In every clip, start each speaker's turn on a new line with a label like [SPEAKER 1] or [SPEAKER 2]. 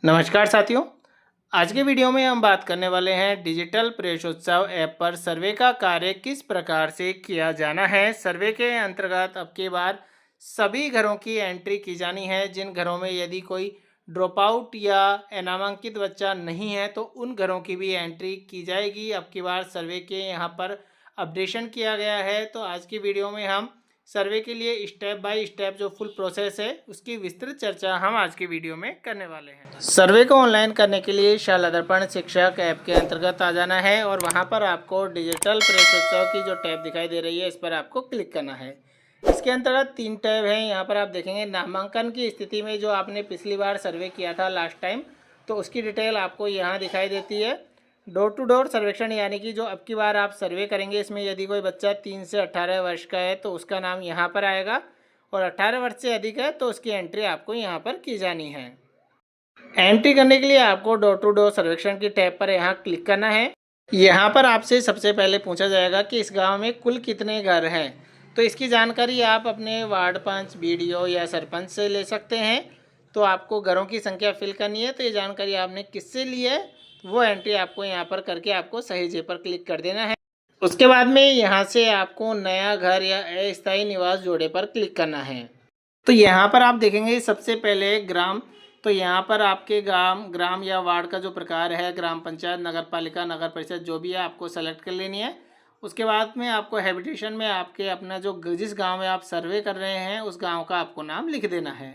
[SPEAKER 1] नमस्कार साथियों। आज के वीडियो में हम बात करने वाले हैं डिजिटल प्रवेशोत्सव ऐप पर सर्वे का कार्य किस प्रकार से किया जाना है। सर्वे के अंतर्गत अब की बार सभी घरों की एंट्री की जानी है। जिन घरों में यदि कोई ड्रॉप आउट या अनामांकित बच्चा नहीं है तो उन घरों की भी एंट्री की जाएगी। अब की बार सर्वे के यहाँ पर अपडेशन किया गया है। तो आज की वीडियो में हम सर्वे के लिए स्टेप बाय स्टेप जो फुल प्रोसेस है उसकी विस्तृत चर्चा हम आज की वीडियो में करने वाले हैं। सर्वे को ऑनलाइन करने के लिए शाला दर्पण शिक्षक ऐप के अंतर्गत आ जाना है और वहां पर आपको डिजिटल प्रवेशोत्सव की जो टैब दिखाई दे रही है इस पर आपको क्लिक करना है। इसके अंतर्गत 3 टैब हैं। यहाँ पर आप देखेंगे नामांकन की स्थिति में जो आपने पिछली बार सर्वे किया था लास्ट टाइम, तो उसकी डिटेल आपको यहाँ दिखाई देती है। डोर टू डोर सर्वेक्षण यानी कि जो अब की बार आप सर्वे करेंगे इसमें यदि कोई बच्चा 3 से 18 वर्ष का है तो उसका नाम यहाँ पर आएगा और 18 वर्ष से अधिक है तो उसकी एंट्री आपको यहाँ पर की जानी है। एंट्री करने के लिए आपको डोर टू डोर सर्वेक्षण की टैब पर यहाँ क्लिक करना है। यहाँ पर आपसे सबसे पहले पूछा जाएगा कि इस गांव में कुल कितने घर हैं। तो इसकी जानकारी आप अपने वार्ड पंच, बीडीओ या सरपंच से ले सकते हैं। तो आपको घरों की संख्या फिल करनी है। तो ये जानकारी आपने किससे ली है वो एंट्री आपको यहाँ पर करके आपको सही जगह पर क्लिक कर देना है। उसके बाद में यहाँ से आपको नया घर या अस्थायी निवास जोड़े पर क्लिक करना है। तो यहाँ पर आप देखेंगे सबसे पहले ग्राम, तो यहाँ पर आपके ग्राम या वार्ड का जो प्रकार है, ग्राम पंचायत, नगर पालिका, नगर परिषद जो भी है आपको सेलेक्ट कर लेनी है। उसके बाद में आपको हैबिटेशन में आपके अपना जो जिस गांव में आप सर्वे कर रहे हैं उस गांव का आपको नाम लिख देना है।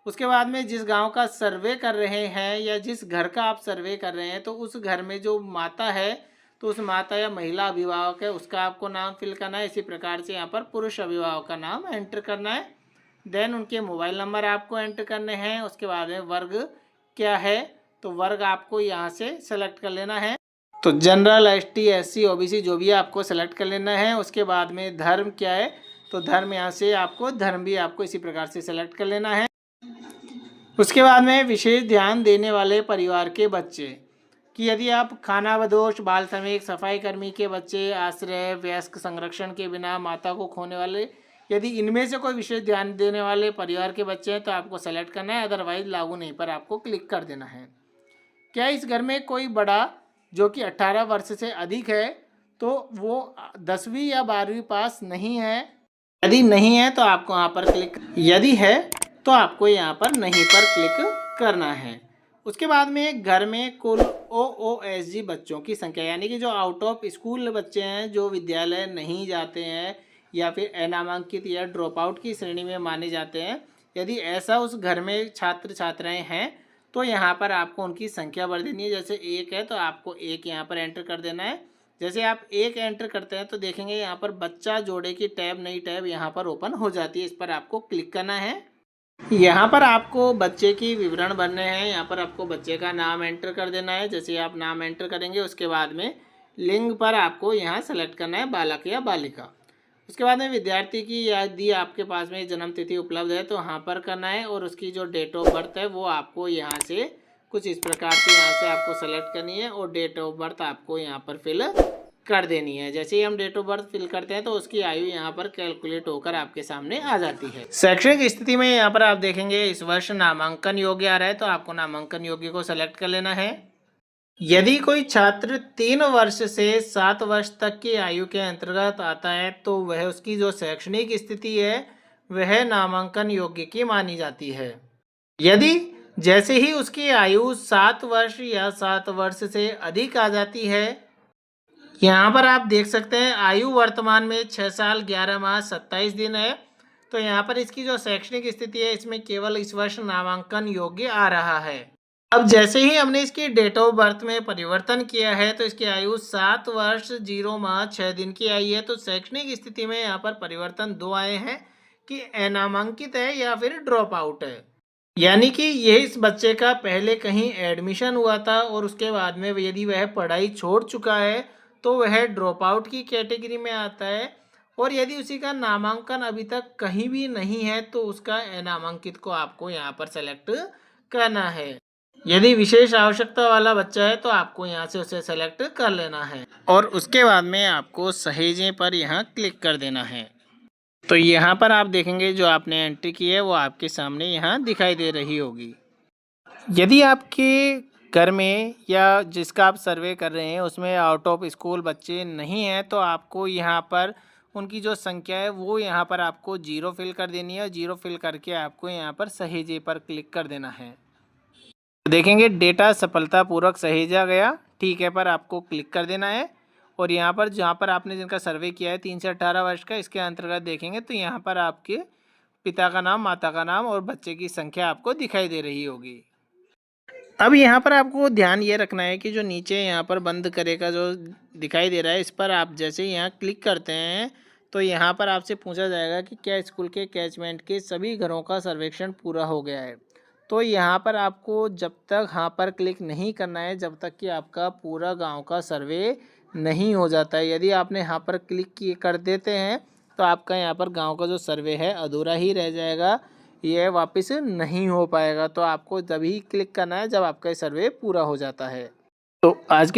[SPEAKER 1] उसके बाद में जिस गांव का सर्वे कर रहे हैं या जिस घर का आप सर्वे कर रहे हैं तो उस घर में जो माता है तो उस माता या महिला अभिभावक है उसका आपको नाम फिल करना है। इसी प्रकार से यहाँ पर पुरुष अभिभावक का नाम एंटर करना है। देन उनके मोबाइल नंबर आपको एंटर करने हैं। उसके बाद में वर्ग क्या है तो वर्ग आपको यहाँ से सेलेक्ट कर लेना है। तो जनरल, एसटी, एससी, ओबीसी जो भी है आपको सेलेक्ट कर लेना है। उसके बाद में धर्म क्या है तो धर्म यहाँ से आपको धर्म भी आपको इसी प्रकार से सेलेक्ट कर लेना है। उसके बाद में विशेष ध्यान देने वाले परिवार के बच्चे कि यदि आप खानाबदोश, बाल श्रमिक, सफाई कर्मी के बच्चे, आश्रय, वयस्क, संरक्षण के बिना माता को खोने वाले, यदि इनमें से कोई विशेष ध्यान देने वाले परिवार के बच्चे हैं तो आपको सेलेक्ट करना है, अदरवाइज लागू नहीं पर आपको क्लिक कर देना है। क्या इस घर में कोई बड़ा जो कि 18 वर्ष से अधिक है तो वो 10वीं या 12वीं पास नहीं है? यदि नहीं है तो आपको यहाँ पर क्लिक, यदि है तो आपको यहाँ पर नहीं पर क्लिक करना है। उसके बाद में घर में कुल OOSG बच्चों की संख्या यानी कि जो आउट ऑफ स्कूल बच्चे हैं, जो विद्यालय नहीं जाते हैं या फिर अनामांकित या ड्रॉप आउट की श्रेणी में माने जाते हैं, यदि ऐसा उस घर में छात्र छात्राएं हैं तो यहाँ पर आपको उनकी संख्या बढ़ देनी है। जैसे 1 है तो आपको 1 यहाँ पर एंटर कर देना है। जैसे आप 1 एंटर करते हैं तो देखेंगे यहाँ पर बच्चा जोड़े की टैब, नई टैब यहाँ पर ओपन हो जाती है। इस पर आपको क्लिक करना है। यहाँ पर आपको बच्चे की विवरण भरने हैं। यहाँ पर आपको बच्चे का नाम एंटर कर देना है। जैसे आप नाम एंटर करेंगे उसके बाद में लिंग पर आपको यहाँ सेलेक्ट करना है, बालक या बालिका। उसके बाद में विद्यार्थी की यदि आपके पास में जन्म तिथि उपलब्ध है तो यहाँ पर करना है और उसकी जो डेट ऑफ बर्थ है वो आपको यहाँ से कुछ इस प्रकार से यहाँ से आपको सेलेक्ट करनी है और डेट ऑफ बर्थ आपको यहाँ पर फिल कर देनी है। जैसे ही हम डेट ऑफ बर्थ फिल करते हैं तो उसकी आयु यहाँ पर कैलकुलेट होकर आपके सामने आ जाती है। शैक्षणिक स्थिति में यहाँ पर आप देखेंगे इस वर्ष नामांकन योग्य आ रहा है तो आपको नामांकन योग्य को सेलेक्ट कर लेना है। यदि कोई छात्र 3 वर्ष से 7 वर्ष तक की आयु के अंतर्गत आता है तो वह उसकी जो शैक्षणिक स्थिति है वह नामांकन योग्य की मानी जाती है। यदि जैसे ही उसकी आयु 7 वर्ष या 7 वर्ष से अधिक आ जाती है, यहाँ पर आप देख सकते हैं आयु वर्तमान में 6 साल 11 माह 27 दिन है, तो यहाँ पर इसकी जो शैक्षणिक स्थिति है इसमें केवल इस वर्ष नामांकन योग्य आ रहा है। अब जैसे ही हमने इसकी डेट ऑफ बर्थ में परिवर्तन किया है तो इसकी आयु 7 वर्ष 0 माह 6 दिन की आई है। तो शैक्षणिक स्थिति में यहाँ पर परिवर्तन 2 आए हैं कि अनामांकित है या फिर ड्रॉप आउट है। यानी कि यह इस बच्चे का पहले कहीं एडमिशन हुआ था और उसके बाद में यदि वह पढ़ाई छोड़ चुका है तो वह ड्रॉप आउट की कैटेगरी में आता है। और यदि उसी का नामांकन अभी तक कहीं भी नहीं है तो उसका अनामांकित को आपको यहाँ पर सेलेक्ट करना है। यदि विशेष आवश्यकता वाला बच्चा है तो आपको यहाँ से उसे सेलेक्ट कर लेना है और उसके बाद में आपको सहेजे पर यहाँ क्लिक कर देना है। तो यहाँ पर आप देखेंगे जो आपने एंट्री की है वो आपके सामने यहाँ दिखाई दे रही होगी। यदि आपके घर में या जिसका आप सर्वे कर रहे हैं उसमें आउट ऑफ स्कूल बच्चे नहीं हैं, तो आपको यहाँ पर उनकी जो संख्या है वो यहाँ पर आपको 0 फिल कर देनी है, और 0 फिल करके आपको यहाँ पर सहेजे पर क्लिक कर देना है। देखेंगे डेटा सफलतापूर्वक सहेजा गया, ठीक है पर आपको क्लिक कर देना है। और यहाँ पर जहाँ पर आपने जिनका सर्वे किया है 3 से 18 वर्ष का, इसके अंतर्गत देखेंगे तो यहाँ पर आपके पिता का नाम, माता का नाम और बच्चे की संख्या आपको दिखाई दे रही होगी। अब यहाँ पर आपको ध्यान ये रखना है कि जो नीचे यहाँ पर बंद करेगा जो दिखाई दे रहा है, इस पर आप जैसे ही यहाँ क्लिक करते हैं तो यहाँ पर आपसे पूछा जाएगा कि क्या स्कूल के कैचमेंट के सभी घरों का सर्वेक्षण पूरा हो गया है। तो यहाँ पर आपको जब तक यहाँ पर क्लिक नहीं करना है जब तक कि आपका पूरा गांव का सर्वे नहीं हो जाता है। यदि आपने यहाँ पर क्लिक कर देते हैं तो आपका यहाँ पर गांव का जो सर्वे है अधूरा ही रह जाएगा, ये वापस नहीं हो पाएगा। तो आपको तभी क्लिक करना है जब आपका सर्वे पूरा हो जाता है। तो आज के